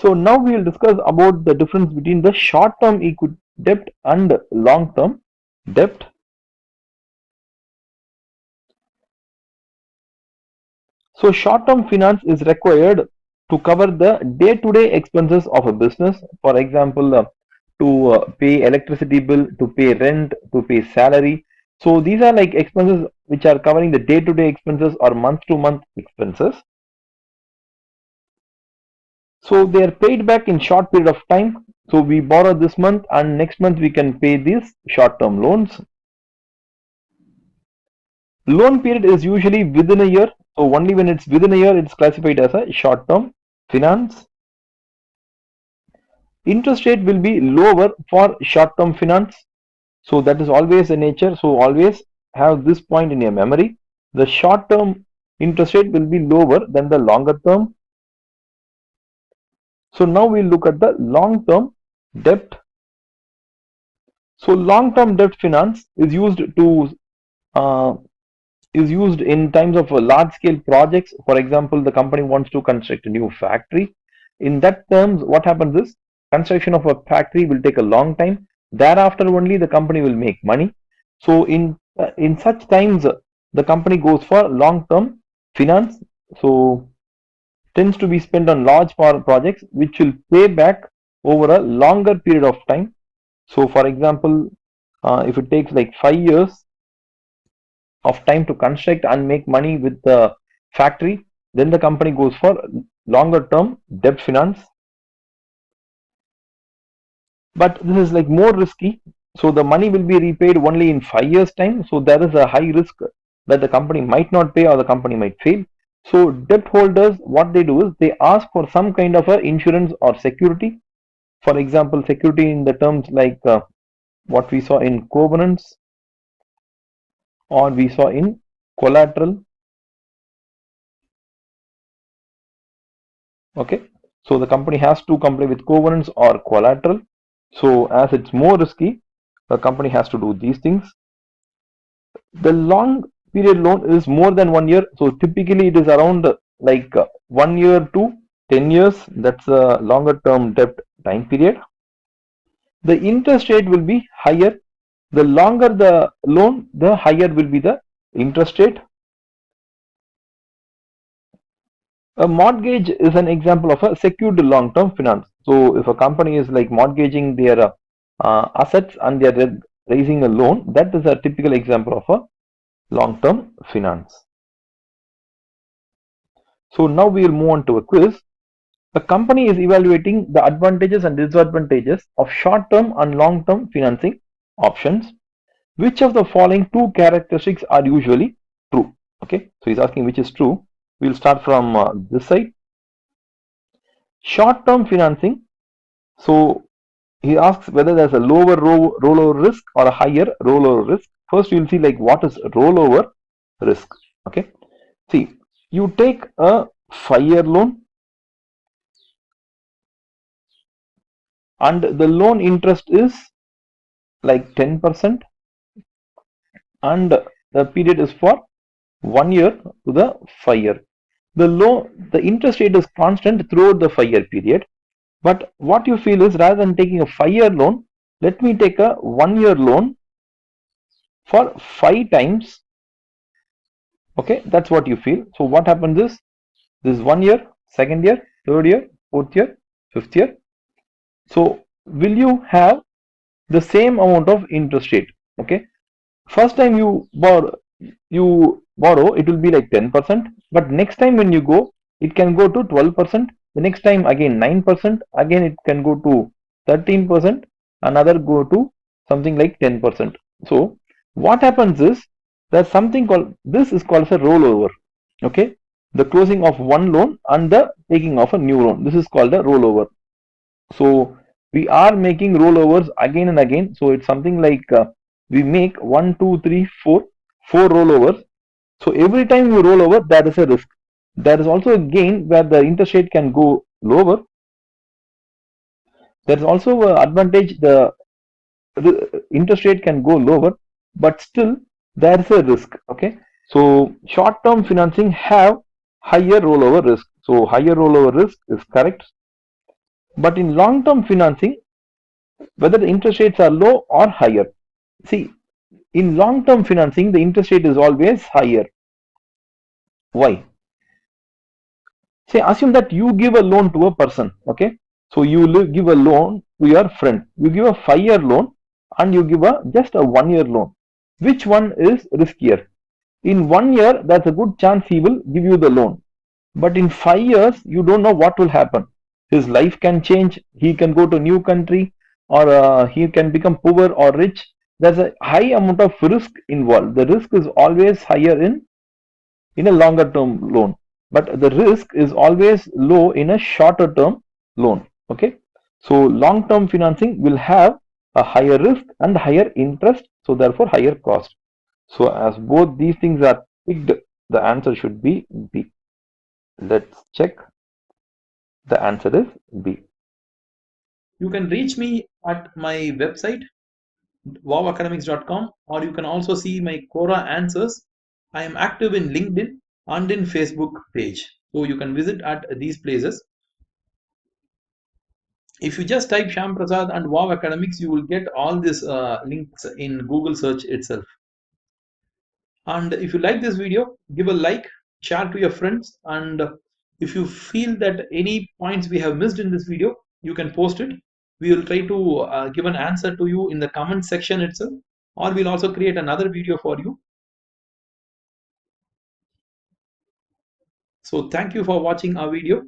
So now we will discuss about the difference between the short-term equity debt and long-term debt. So short-term finance is required to cover the day-to-day expenses of a business. For example, to pay electricity bill, to pay rent, to pay salary. So these are like expenses which are covering the day-to-day expenses or month-to-month expenses. So they are paid back in short period of time. So we borrow this month and next month we can pay these short-term loans. Loan period is usually within a year. So only when it's within a year, it's classified as a short-term finance. Interest rate will be lower for short-term finance. So that is always the nature. So always have this point in your memory. The short-term interest rate will be lower than the longer term. So now we'll look at the long-term debt. So long-term debt finance uh, is used in times of large scale projects. For example, the company wants to construct a new factory. In that terms, what happens is construction of a factory will take a long time. Thereafter only the company will make money. So in such times, the company goes for long term finance. So tends to be spent on large power projects which will pay back over a longer period of time. So for example, if it takes like 5 years of time to construct and make money with the factory, then the company goes for longer term debt finance. But this is like more risky. So the money will be repaid only in 5 years time. So there is a high risk that the company might not pay or the company might fail. So debt holders, what they do is they ask for some kind of a insurance or security. For example, security in the terms like what we saw in covenants or we saw in collateral. Okay, so the company has to comply with covenants or collateral. So as it's more risky, the company has to do these things. The long period loan is more than 1 year. So typically it is around like 1 year to 10 years. That's a longer term debt time period. The interest rate will be higher. The longer the loan, the higher will be the interest rate. A mortgage is an example of a secured long-term finance. So if a company is like mortgaging their assets and they are raising a loan, that is a typical example of a long-term finance. So now we will move on to a quiz. A company is evaluating the advantages and disadvantages of short-term and long-term financing options. Which of the following two characteristics are usually true? Okay, so he's asking which is true. We'll start from this side. Short-term financing. So he asks whether there's a lower rollover risk or a higher rollover risk. First, you'll see like what is rollover risk. Okay, see, you take a 5-year loan and the loan interest is like 10% and the period is for 1 year to the 5-year. The interest rate is constant throughout the 5-year period. But what you feel is rather than taking a 5-year loan, let me take a 1-year loan for 5 times. Okay, that's what you feel. So what happens is this 1 year, second year, third year, fourth year, fifth year. So will you have the same amount of interest rate? Okay, first time you borrow, it will be like 10%, but next time when you go, it can go to 12%. The next time again 9%, again it can go to 13%, another go to something like 10%. So what happens is there's something called, this is called a rollover. Okay, the closing of one loan and the taking of a new loan, this is called a rollover. So we are making rollovers again and again. So it's something like we make 4 rollovers. So every time you roll over, there is a risk. There is also a gain where the interest rate can go lower. There is also an advantage, the interest rate can go lower, but still there is a risk. Okay, so short-term financing have higher rollover risk. So higher rollover risk is correct. But in long-term financing, whether the interest rates are low or higher. See, in long-term financing, the interest rate is always higher. Why? Say, assume that you give a loan to a person, okay? So you give a loan to your friend. You give a 5-year loan and you give a just a 1-year loan. Which one is riskier? In 1 year, there's a good chance he will give you the loan. But in 5 years, you don't know what will happen. His life can change. He can go to a new country, or he can become poor or rich. There's a high amount of risk involved. The risk is always higher in a longer term loan, but the risk is always low in a shorter term loan. Okay, so long term financing will have a higher risk and higher interest, so therefore higher cost. So as both these things are picked, the answer should be B. Let's check. The answer is B. You can reach me at my website wowacademics.com, or you can also see my Quora answers. I am active in LinkedIn and in Facebook page, so you can visit at these places. If you just type Sham Prasad and Wow Academics, you will get all these links in Google search itself. And if you like this video, give a like, share to your friends, and if you feel that any points we have missed in this video, you can post it. We will try to give an answer to you in the comment section itself, or we'll also create another video for you. So thank you for watching our video.